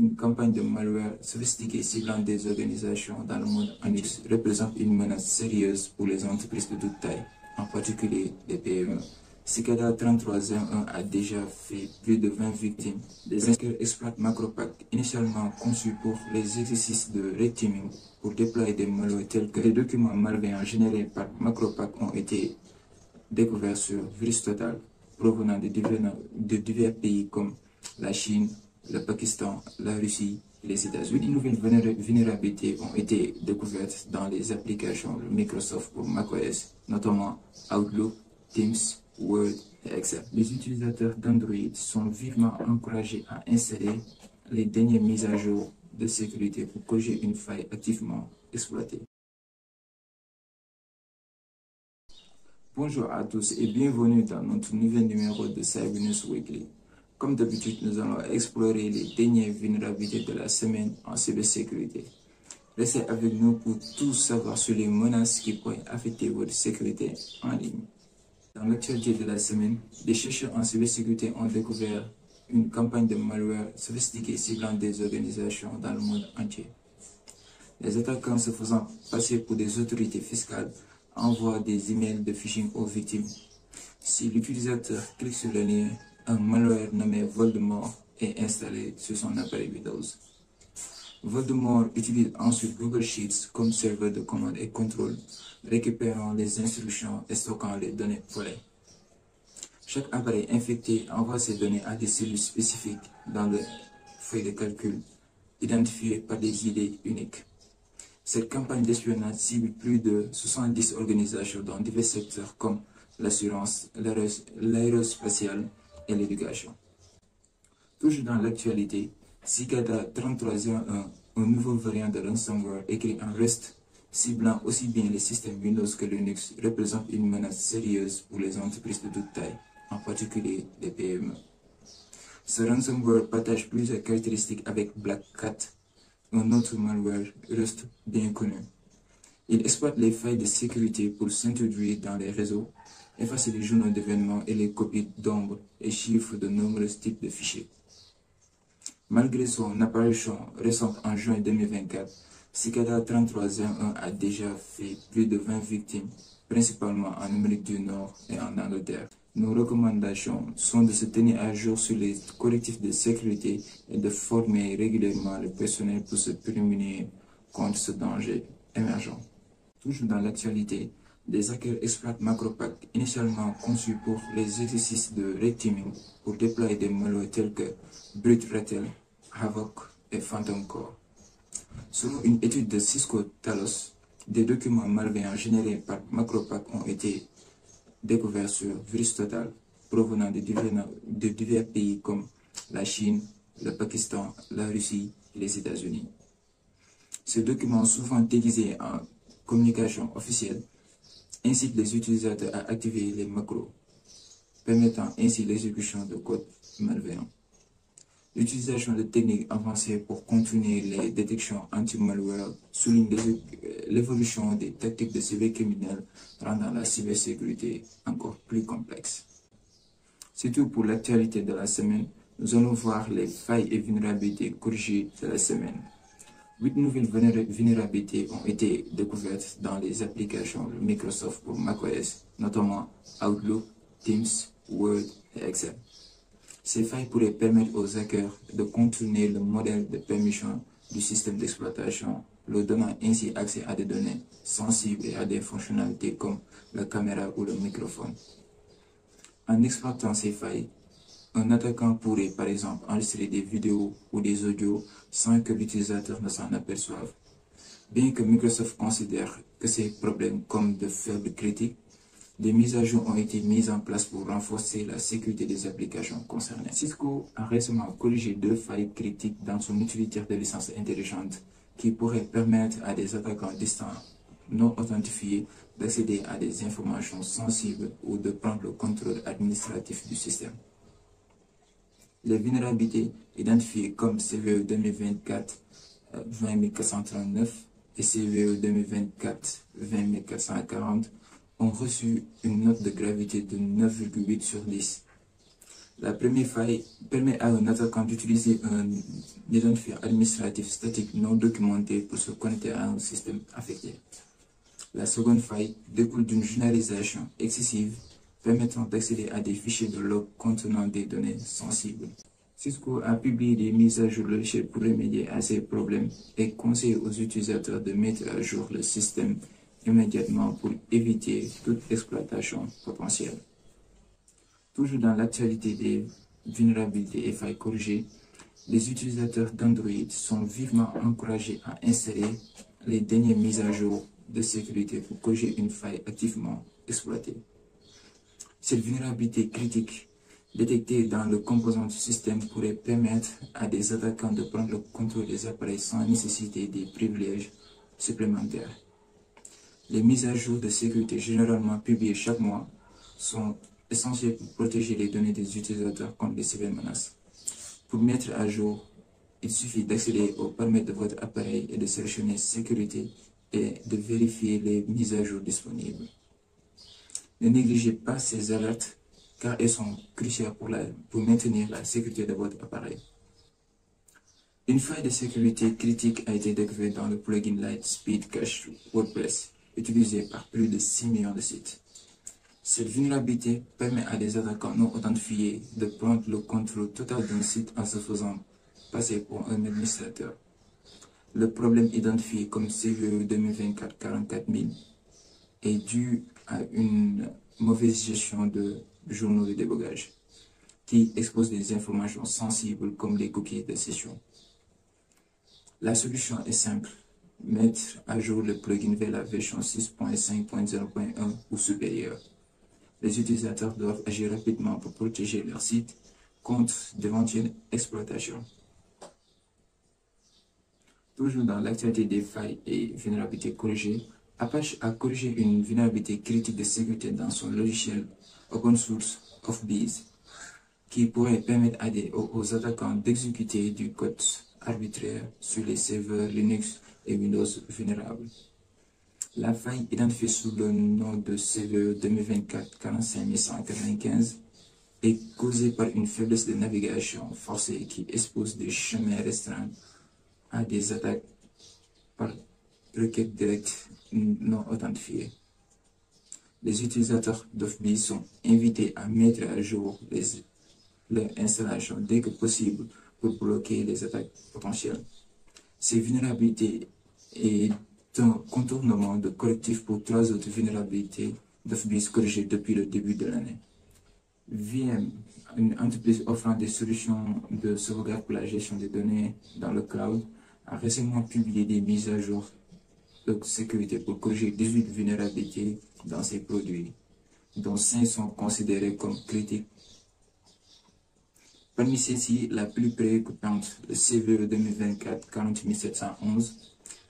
une campagne de malware sophistiquée ciblant des organisations dans le monde annexe représente une menace sérieuse pour les entreprises de toute taille, en particulier les PME. Cicada 3301 a déjà fait plus de 20 victimes. Des hackers exploitent MacroPack, initialement conçu pour les exercices de red teaming, pour déployer des malwares tels que les documents malveillants générés par MacroPack ont été découverts sur VirusTotal, provenant de divers pays comme la Chine, le Pakistan, la Russie et les États-Unis. De nouvelles vulnérabilités ont été découvertes dans les applications de Microsoft pour macOS, notamment Outlook, Teams, Word et Excel. Les utilisateurs d'Android sont vivement encouragés à installer les dernières mises à jour de sécurité pour corriger une faille activement exploitée. Bonjour à tous et bienvenue dans notre nouvel numéro de Cyber News Weekly. Comme d'habitude, nous allons explorer les dernières vulnérabilités de la semaine en cybersécurité. Restez avec nous pour tout savoir sur les menaces qui pourraient affecter votre sécurité en ligne. Dans l'actualité de la semaine, des chercheurs en cybersécurité ont découvert une campagne de malware sophistiquée ciblant des organisations dans le monde entier. Les attaquants se faisant passer pour des autorités fiscales envoient des emails de phishing aux victimes. Si l'utilisateur clique sur le lien, un malware nommé Voldemort est installé sur son appareil Windows. Voldemort utilise ensuite Google Sheets comme serveur de commande et contrôle, récupérant les instructions et stockant les données volées. Chaque appareil infecté envoie ces données à des cellules spécifiques dans le feuille de calcul, identifiées par des idées uniques. Cette campagne d'espionnage cible plus de 70 organisations dans divers secteurs comme l'assurance, l'aérospatiale et l'éducation. Toujours dans l'actualité, Cicada 3301, un nouveau variant de ransomware écrit en Rust, ciblant aussi bien les systèmes Windows que Linux, représente une menace sérieuse pour les entreprises de toute taille, en particulier les PME. Ce ransomware partage plusieurs caractéristiques avec Black Cat, un autre malware Rust bien connu. Il exploite les failles de sécurité pour s'introduire dans les réseaux, effacer les journaux d'événements et les copies d'ombres et chiffres de nombreux types de fichiers. Malgré son apparition récente en juin 2024, Cicada 3301 a déjà fait plus de 20 victimes, principalement en Amérique du Nord et en Angleterre. Nos recommandations sont de se tenir à jour sur les correctifs de sécurité et de former régulièrement le personnel pour se prémunir contre ce danger émergent. Toujours dans l'actualité, des hackers exploitent MacroPack, initialement conçu pour les exercices de red teaming, pour déployer des malwares tels que Brute Rattle, Havoc et Phantom Core. Selon une étude de Cisco Talos, des documents malveillants générés par MacroPack ont été découverts sur VirusTotal, provenant de divers pays comme la Chine, le Pakistan, la Russie et les États-Unis. Ces documents, souvent déguisés en communication officielle, incitent les utilisateurs à activer les macros, permettant ainsi l'exécution de codes malveillants. L'utilisation de techniques avancées pour contourner les détections anti-malware souligne l'évolution des tactiques de cybercriminels, rendant la cybersécurité encore plus complexe. C'est tout pour l'actualité de la semaine. Nous allons voir les failles et vulnérabilités corrigées de la semaine. 8 nouvelles vulnérabilités ont été découvertes dans les applications de Microsoft pour macOS, notamment Outlook, Teams, Word et Excel. Ces failles pourraient permettre aux hackers de contourner le modèle de permission du système d'exploitation, leur donnant ainsi accès à des données sensibles et à des fonctionnalités comme la caméra ou le microphone. En exploitant ces failles, un attaquant pourrait par exemple enregistrer des vidéos ou des audios sans que l'utilisateur ne s'en aperçoive. Bien que Microsoft considère que ces problèmes comme de faibles critiques, des mises à jour ont été mises en place pour renforcer la sécurité des applications concernées. Cisco a récemment corrigé 2 failles critiques dans son utilitaire de licence intelligente qui pourraient permettre à des attaquants distants non authentifiés d'accéder à des informations sensibles ou de prendre le contrôle administratif du système. Les vulnérabilités identifiées comme CVE 2024-20439 et CVE 2024-20440 ont reçu une note de gravité de 9,8 sur 10. La première faille permet à un attaquant d'utiliser un identifiant administratif statique non documenté pour se connecter à un système affecté. La seconde faille découle d'une généralisation excessive permettant d'accéder à des fichiers de log contenant des données sensibles. Cisco a publié des mises à jour logicielles pour remédier à ces problèmes et conseille aux utilisateurs de mettre à jour le système immédiatement pour éviter toute exploitation potentielle. Toujours dans l'actualité des vulnérabilités et failles corrigées, les utilisateurs d'Android sont vivement encouragés à installer les dernières mises à jour de sécurité pour corriger une faille activement exploitée. Cette vulnérabilité critique détectée dans le composant du système pourrait permettre à des attaquants de prendre le contrôle des appareils sans nécessiter des privilèges supplémentaires. Les mises à jour de sécurité généralement publiées chaque mois sont essentielles pour protéger les données des utilisateurs contre les cybermenaces. Pour mettre à jour, il suffit d'accéder aux paramètres de votre appareil et de sélectionner Sécurité et de vérifier les mises à jour disponibles. Ne négligez pas ces alertes car elles sont cruciales pour maintenir la sécurité de votre appareil. Une faille de sécurité critique a été découverte dans le plugin Lightspeed Cache WordPress, utilisé par plus de 6 millions de sites. Cette vulnérabilité permet à des attaquants non authentifiés de prendre le contrôle total d'un site en se faisant passer pour un administrateur. Le problème identifié comme CVE 2024-44000 est dû à une mauvaise gestion de journaux de débogage qui exposent des informations sensibles comme les cookies de session. La solution est simple, mettre à jour le plugin vers la version 6.5.0.1 ou supérieure. Les utilisateurs doivent agir rapidement pour protéger leur site contre d'éventuelles exploitations. Toujours dans l'actualité des failles et vulnérabilités corrigées, Apache a corrigé une vulnérabilité critique de sécurité dans son logiciel open source OffBees, qui pourrait permettre aux attaquants d'exécuter du code arbitraire sur les serveurs Linux et Windows vulnérables. La faille identifiée sous le nom de CVE 2024-45195 est causée par une faiblesse de navigation forcée qui expose des chemins restreints à des attaques par requête directe non authentifiée. Les utilisateurs d'OffBees sont invités à mettre à jour leur installation dès que possible pour bloquer les attaques potentielles. Ces vulnérabilités est un contournement de correctif pour 3 autres vulnérabilités d'OffBees corrigées depuis le début de l'année. VM, une entreprise offrant des solutions de sauvegarde pour la gestion des données dans le cloud, a récemment publié des mises à jour de sécurité pour corriger 18 vulnérabilités dans ses produits, dont 5 sont considérées comme critiques. Parmi celles-ci, la plus préoccupante, le CVE 2024-40711,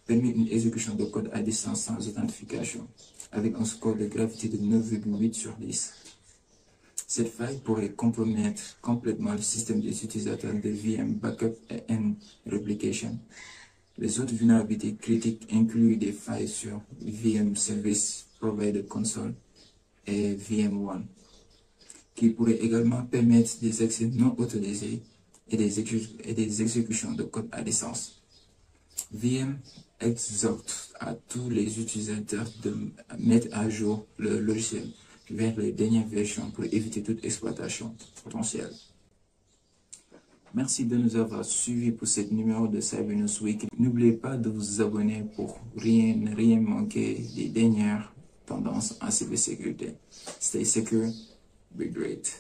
permet une exécution de code à distance sans authentification, avec un score de gravité de 9,8 sur 10. Cette faille pourrait compromettre complètement le système des utilisateurs de VM Backup et N-Replication. Les autres vulnérabilités critiques incluent des failles sur VM Service Provider Console et VM1, qui pourraient également permettre des accès non autorisés et des exécutions de code à distance. VM exhorte à tous les utilisateurs de mettre à jour le logiciel vers les dernières versions pour éviter toute exploitation potentielle. Merci de nous avoir suivis pour ce numéro de Cyber News Week. N'oubliez pas de vous abonner pour ne rien manquer des dernières tendances en cybersécurité. Stay secure, be great.